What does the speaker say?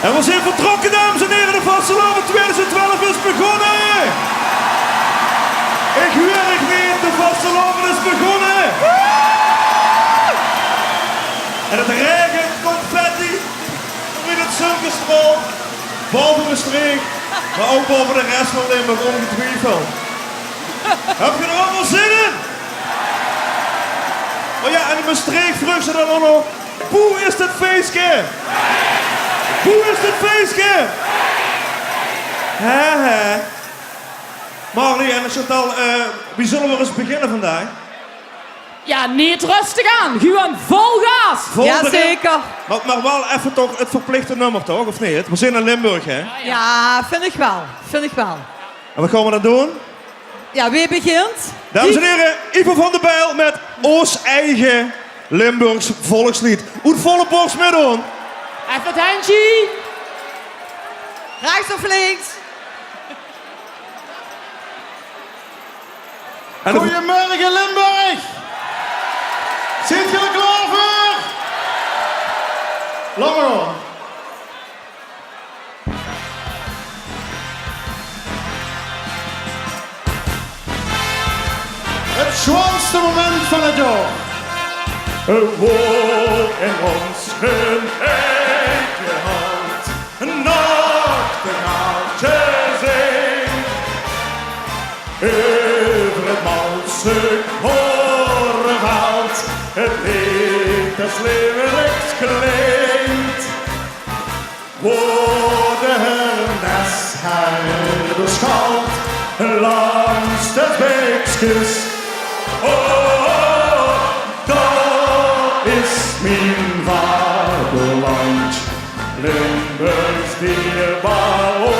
En we zijn vertrokken, dames en heren. De Vasteloven 2012 is begonnen. Ik werk niet, de Vasteloven is begonnen. En het regent confetti in het Circusstrand. Boven de streek, maar ook boven de rest van Limburg, ongetwijfeld. Heb je er allemaal zin in? Oh ja, en in mijn streek vroeg ze dan ook nog: hoe is dit feestje? Hoe is dit feestje? Hè? Marlie en Chantal, wie zullen we eens beginnen vandaag? Ja, niet rustig aan. Gewoon vol gas. Jazeker. Maar wel even toch het verplichte nummer, toch? Of niet? We zijn in Limburg, hè? Ja, vind ik wel. Vind ik wel. En wat gaan we dan doen? Ja, wie begint? Dames en heren, Ivo van der Bijl met ons eigen Limburgs volkslied. Hoe het volle borst mee doen. Even het handje. Rechts of links? Goedemorgen Limburg! Zit je er klaar voor? Laat maar gaan. Het zwaarste moment van het jaar. Een woord in ons hun eigen hand. Een nachtegaaltje zingt. Over het malstuk horenveld. Het lied als leeuweriks klinkt. Worden des herderschalt. Langs de beekjes. Oh, dat is mijn vaderland. Limburgs dierbaar.